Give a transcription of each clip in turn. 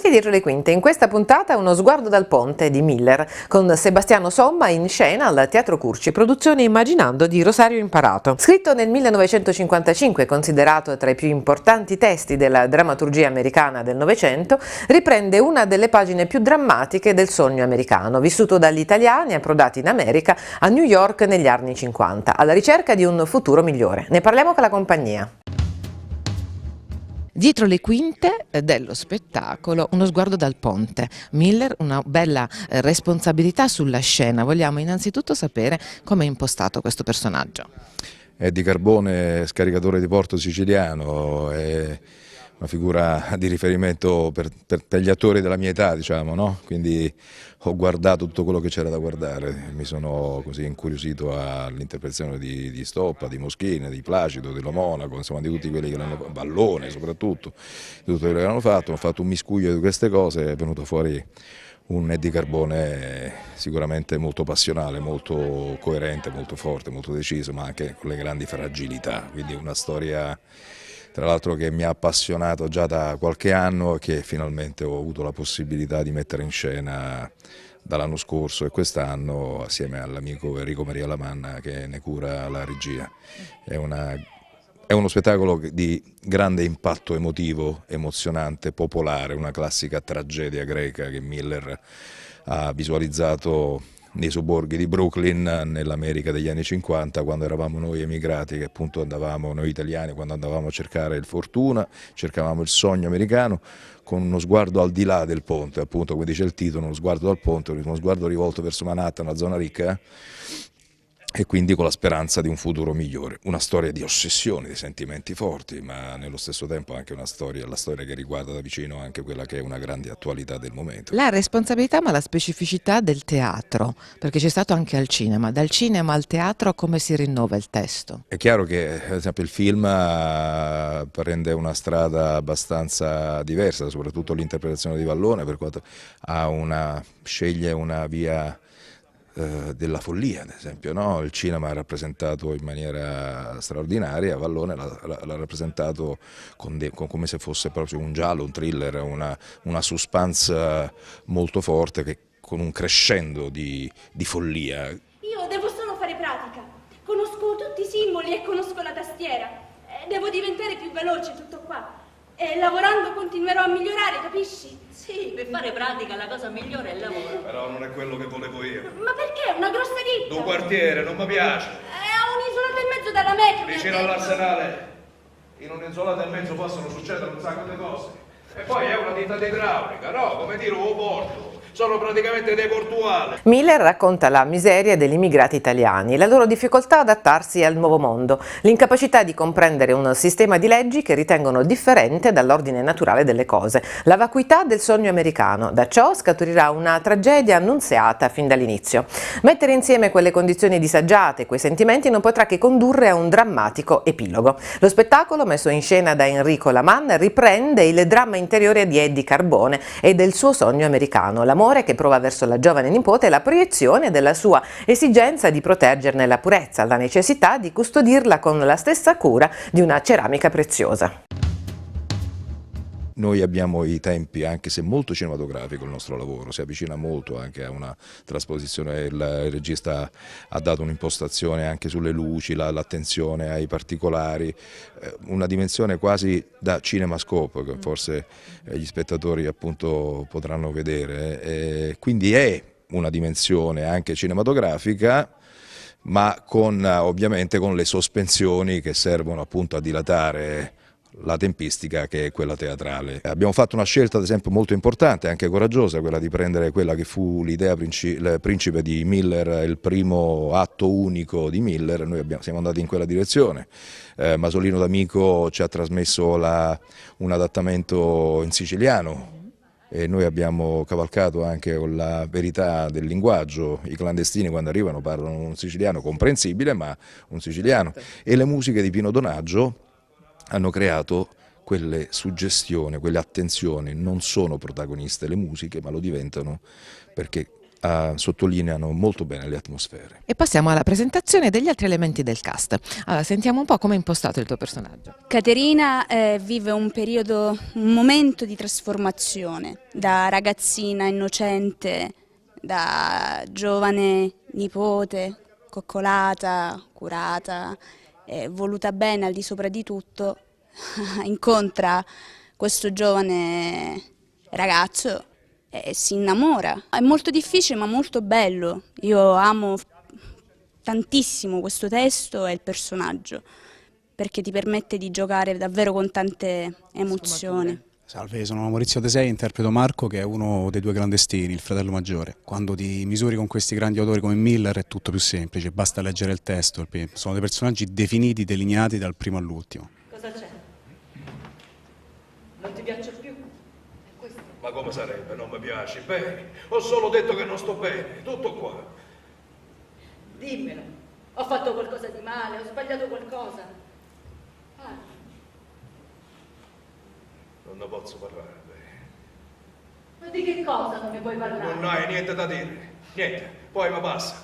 Benvenuti dietro le quinte. In questa puntata Uno sguardo dal ponte di Miller, con Sebastiano Somma in scena al Teatro Curci, produzione Immaginando di Rosario Imparato. Scritto nel 1955, considerato tra i più importanti testi della drammaturgia americana del Novecento, riprende una delle pagine più drammatiche del sogno americano, vissuto dagli italiani approdati in America a New York negli anni 50, alla ricerca di un futuro migliore. Ne parliamo con la compagnia. Dietro le quinte dello spettacolo Uno sguardo dal ponte. Miller, una bella responsabilità sulla scena. Vogliamo innanzitutto sapere come è impostato questo personaggio. Eddie Carbone, scaricatore di porto siciliano, è una figura di riferimento per gli attori della mia età, diciamo, no? Quindi ho guardato tutto quello che c'era da guardare, mi sono così incuriosito all'interpretazione di Stoppa, di Moschina, di Placido, di Lo Monaco, insomma di tutti quelli che l'hanno fatto, Vallone soprattutto, di tutto quello che hanno fatto. Ho fatto un miscuglio di queste cose, è venuto fuori un Eddie Carbone sicuramente molto passionale, molto coerente, molto forte, molto deciso, ma anche con le grandi fragilità, quindi una storia tra l'altro che mi ha appassionato già da qualche anno e che finalmente ho avuto la possibilità di mettere in scena dall'anno scorso e quest'anno assieme all'amico Enrico Maria Lamanna che ne cura la regia. È uno spettacolo di grande impatto emotivo, emozionante, popolare, una classica tragedia greca che Miller ha visualizzato nei sobborghi di Brooklyn nell'America degli anni 50, quando eravamo noi emigrati, che appunto andavamo, noi italiani, quando andavamo a cercare il fortuna, cercavamo il sogno americano, con uno sguardo al di là del ponte, appunto come dice il titolo, uno sguardo dal ponte, uno sguardo rivolto verso Manhattan, una zona ricca, e quindi con la speranza di un futuro migliore. Una storia di ossessioni, di sentimenti forti, ma nello stesso tempo anche una storia, la storia che riguarda da vicino anche quella che è una grande attualità del momento. La responsabilità ma la specificità del teatro, perché c'è stato anche al cinema. Dal cinema al teatro come si rinnova il testo? È chiaro che ad esempio il film prende una strada abbastanza diversa, soprattutto l'interpretazione di Vallone, per quanto sceglie una via della follia, ad esempio, no? Il cinema ha rappresentato in maniera straordinaria, Vallone l'ha rappresentato come se fosse proprio un giallo, un thriller, una suspense molto forte, con un crescendo di follia. Io devo solo fare pratica, conosco tutti i simboli e conosco la tastiera, devo diventare più veloce, tutto qua. E lavorando continuerò a migliorare, capisci? Sì, per fare pratica la cosa migliore è il lavoro. Però non è quello che volevo io. Ma perché? Una grossa ditta. Un quartiere, non mi piace. È a un'isolata e mezzo dalla Mecca. Vicino all'arsenale. In un'isolata e mezzo possono succedere un sacco di cose. E poi è una ditta di idraulica, no? Come dire, un porto. Sono praticamente dei portuali. Miller racconta la miseria degli immigrati italiani, la loro difficoltà ad adattarsi al nuovo mondo, l'incapacità di comprendere un sistema di leggi che ritengono differente dall'ordine naturale delle cose, la vacuità del sogno americano. Da ciò scaturirà una tragedia annunziata fin dall'inizio. Mettere insieme quelle condizioni disagiate, quei sentimenti, non potrà che condurre a un drammatico epilogo. Lo spettacolo, messo in scena da Enrico Lamanna, riprende il dramma interiore di Eddie Carbone e del suo sogno americano, l'amore che prova verso la giovane nipote e la proiezione della sua esigenza di proteggerne la purezza, la necessità di custodirla con la stessa cura di una ceramica preziosa. Noi abbiamo i tempi, anche se molto cinematografico il nostro lavoro, si avvicina molto anche a una trasposizione, il regista ha dato un'impostazione anche sulle luci, l'attenzione ai particolari, una dimensione quasi da cinemascope che forse gli spettatori appunto potranno vedere, quindi è una dimensione anche cinematografica, ma ovviamente con le sospensioni che servono appunto a dilatare la tempistica che è quella teatrale. Abbiamo fatto una scelta ad esempio molto importante, anche coraggiosa, quella di prendere quella che fu l'idea principe di Miller, il primo atto unico di Miller. Noi siamo andati in quella direzione. Masolino D'Amico ci ha trasmesso un adattamento in siciliano e noi abbiamo cavalcato anche con la verità del linguaggio. I clandestini quando arrivano parlano un siciliano comprensibile, ma un siciliano, e le musiche di Pino Donaggio hanno creato quelle suggestioni, quelle attenzioni. Non sono protagoniste le musiche, ma lo diventano perché sottolineano molto bene le atmosfere. E passiamo alla presentazione degli altri elementi del cast. Allora, sentiamo un po' come è impostato il tuo personaggio. Caterina vive un momento di trasformazione, da ragazzina innocente, da giovane nipote, coccolata, curata, voluta bene al di sopra di tutto, incontra questo giovane ragazzo e si innamora. È molto difficile ma molto bello. Io amo tantissimo questo testo e il personaggio, perché ti permette di giocare davvero con tante emozioni. Salve, sono Maurizio Tesei, interpreto Marco, che è uno dei due clandestini, il fratello maggiore. Quando ti misuri con questi grandi autori come Miller è tutto più semplice, basta leggere il testo. Sono dei personaggi definiti, delineati dal primo all'ultimo. Cosa c'è? Non ti piace più? Ma come sarebbe? Non mi piaci? Bene, ho solo detto che non sto bene, tutto qua. Dimmelo. Ho fatto qualcosa di male, ho sbagliato qualcosa. Parla. Non ne posso parlare. Ma di che cosa non ne puoi parlare? Non hai niente da dire, niente, poi mi passa.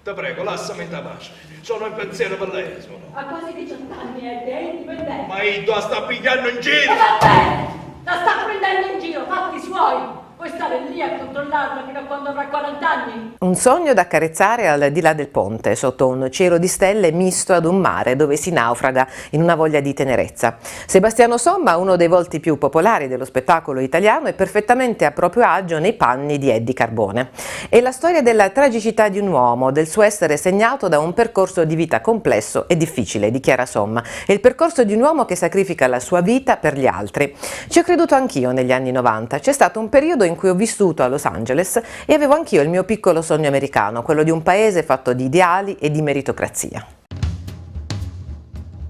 Ti prego, lasciami in pace. Sono in pensiero per lei, sono. Ha quasi 18 anni ed è indipendente. Ma Ido la sta pigliando in giro! E va bene! La sta prendendo in giro, fatti suoi! Puoi stare lì a controllarla fino a quando avrà 40 anni? Un sogno da accarezzare al di là del ponte, sotto un cielo di stelle misto ad un mare dove si naufraga in una voglia di tenerezza. Sebastiano Somma, uno dei volti più popolari dello spettacolo italiano, è perfettamente a proprio agio nei panni di Eddie Carbone. È la storia della tragicità di un uomo, del suo essere segnato da un percorso di vita complesso e difficile, dichiara Somma. È il percorso di un uomo che sacrifica la sua vita per gli altri. Ci ho creduto anch'io negli anni 90. C'è stato un periodo in cui ho vissuto a Los Angeles e avevo anch'io il mio piccolo sogno americano, quello di un paese fatto di ideali e di meritocrazia.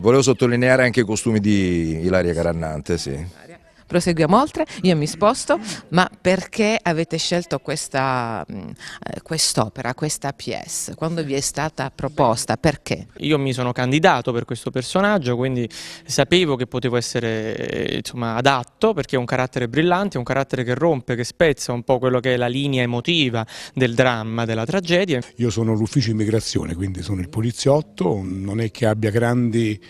Volevo sottolineare anche i costumi di Ilaria Carannante, sì. Proseguiamo oltre, io mi sposto, ma perché avete scelto quest'opera, questa pièce? Quando vi è stata proposta, perché? Io mi sono candidato per questo personaggio, quindi sapevo che potevo essere insomma, adatto, perché è un carattere brillante, un carattere che rompe, che spezza un po' quello che è la linea emotiva del dramma, della tragedia. Io sono l'ufficio immigrazione, quindi sono il poliziotto, non è che abbia grandi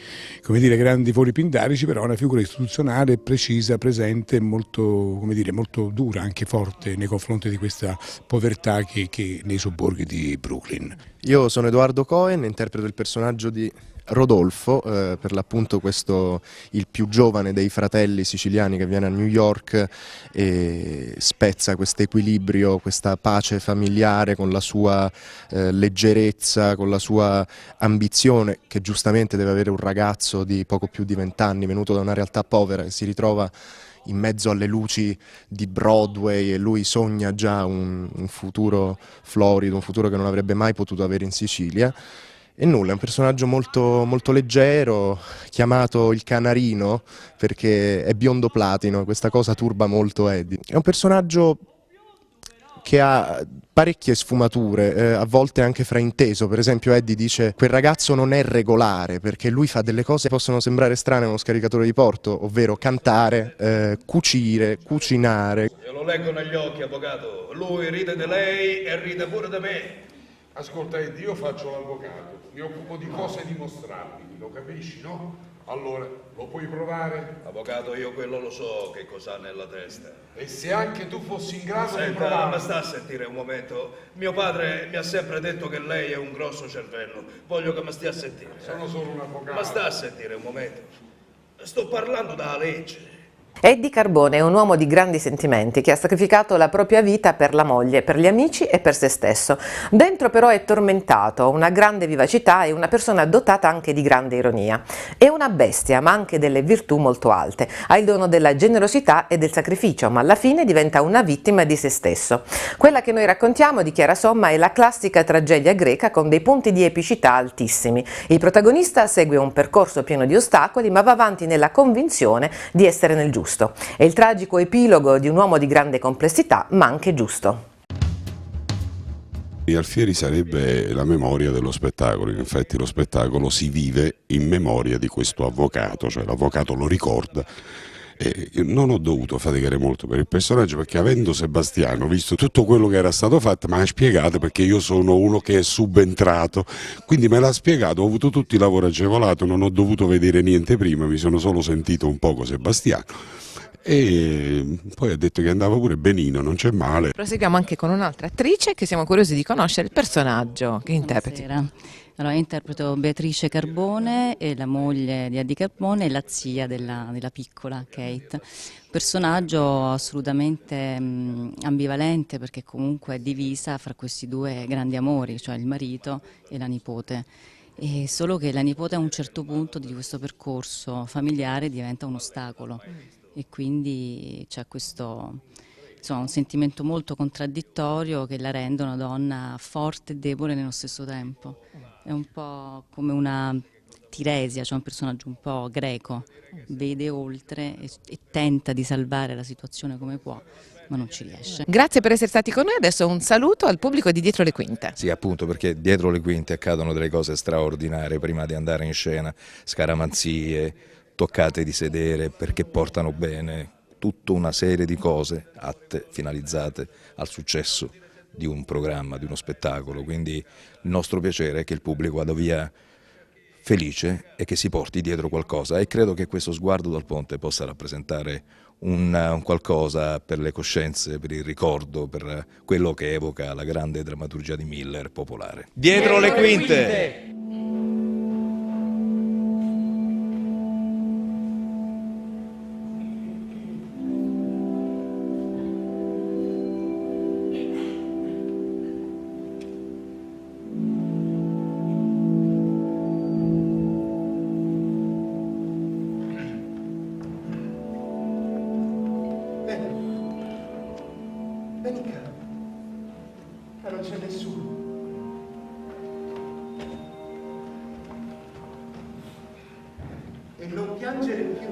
voli pindarici, però è una figura istituzionale precisa, presente, molto dura, anche forte nei confronti di questa povertà che nei sobborghi di Brooklyn. Io sono Edoardo Cohen, interpreto il personaggio di Rodolfo, per l'appunto il più giovane dei fratelli siciliani che viene a New York e spezza questo equilibrio, questa pace familiare con la sua leggerezza, con la sua ambizione, che giustamente deve avere un ragazzo di poco più di 20 anni, venuto da una realtà povera, che si ritrova in mezzo alle luci di Broadway e lui sogna già un futuro florido, un futuro che non avrebbe mai potuto avere in Sicilia. E nulla, è un personaggio molto, molto leggero, chiamato il Canarino perché è biondo platino, questa cosa turba molto Eddie. È un personaggio che ha parecchie sfumature, a volte anche frainteso. Per esempio Eddie dice quel ragazzo non è regolare, perché lui fa delle cose che possono sembrare strane a uno scaricatore di porto, ovvero cantare, cucire, cucinare. Io lo leggo negli occhi, avvocato, lui ride di lei e ride pure di me. Ascolta Eddie, io faccio l'avvocato, mi occupo di cose dimostrabili, lo capisci, no? Allora, lo puoi provare? Avvocato, io quello lo so che cos'ha nella testa. E se anche tu fossi in grado di Senta, provare... ma sta a sentire un momento. Mio padre mi ha sempre detto che lei è un grosso cervello. Voglio che mi stia a sentire. Sono solo un avvocato. Ma sta a sentire un momento. Sto parlando dalla legge. Eddie Carbone è un uomo di grandi sentimenti che ha sacrificato la propria vita per la moglie, per gli amici e per se stesso. Dentro però è tormentato, ha una grande vivacità e una persona dotata anche di grande ironia. È una bestia, ma anche delle virtù molto alte. Ha il dono della generosità e del sacrificio, ma alla fine diventa una vittima di se stesso. Quella che noi raccontiamo, dichiara Somma, è la classica tragedia greca con dei punti di epicità altissimi. Il protagonista segue un percorso pieno di ostacoli, ma va avanti nella convinzione di essere nel giusto. È il tragico epilogo di un uomo di grande complessità, ma anche giusto. Alfieri sarebbe la memoria dello spettacolo, in effetti lo spettacolo si vive in memoria di questo avvocato, cioè l'avvocato lo ricorda Io non ho dovuto faticare molto per il personaggio, perché avendo Sebastiano visto tutto quello che era stato fatto, mi ha spiegato, perché io sono uno che è subentrato, quindi me l'ha spiegato, ho avuto tutto il lavoro agevolato, non ho dovuto vedere niente prima, mi sono solo sentito un poco Sebastiano. E poi ha detto che andava pure benino, non c'è male. Proseguiamo anche con un'altra attrice che siamo curiosi di conoscere il personaggio che interpreti. Allora, interpreto Beatrice Carbone, la moglie di Eddie Carbone e la zia della piccola Kate. Personaggio assolutamente ambivalente, perché comunque è divisa fra questi due grandi amori, cioè il marito e la nipote. E solo che la nipote a un certo punto di questo percorso familiare diventa un ostacolo e quindi c'è questo, insomma, un sentimento molto contraddittorio che la rende una donna forte e debole nello stesso tempo. È un po' come una Tiresia, cioè un personaggio un po' greco, vede oltre e tenta di salvare la situazione come può, ma non ci riesce. Grazie per essere stati con noi, adesso un saluto al pubblico di Dietro le Quinte. Sì, appunto, perché dietro le quinte accadono delle cose straordinarie prima di andare in scena, scaramanzie, toccate di sedere, perché portano bene tutta una serie di cose atte, finalizzate al successo di un programma, di uno spettacolo. Quindi il nostro piacere è che il pubblico vada via felice e che si porti dietro qualcosa, e credo che questo sguardo dal ponte possa rappresentare un qualcosa per le coscienze, per il ricordo, per quello che evoca la grande drammaturgia di Miller popolare. Dietro le quinte! Vieni cara, ma non c'è nessuno. E non piangere più.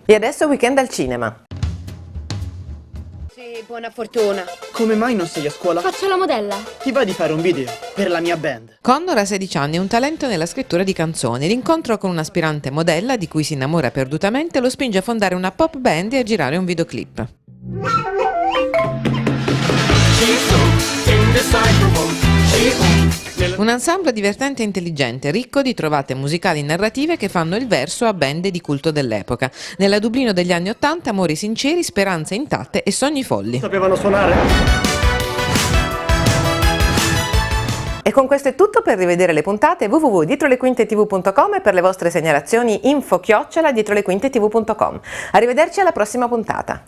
E adesso weekend al cinema. Sì, buona fortuna. Come mai non sei a scuola? Faccio la modella. Ti va di fare un video per la mia band? Connor ha 16 anni e un talento nella scrittura di canzoni. L'incontro con un'aspirante modella di cui si innamora perdutamente lo spinge a fondare una pop band e a girare un videoclip. Un ensemble divertente e intelligente, ricco di trovate musicali narrative che fanno il verso a band di culto dell'epoca. Nella Dublino degli anni *80, amori sinceri, speranze intatte e sogni folli. Sapevano suonare? E con questo è tutto. Per rivedere le puntate www.dietrolequintetv.com e per le vostre segnalazioni info@dietrolequintetv.com. Arrivederci alla prossima puntata.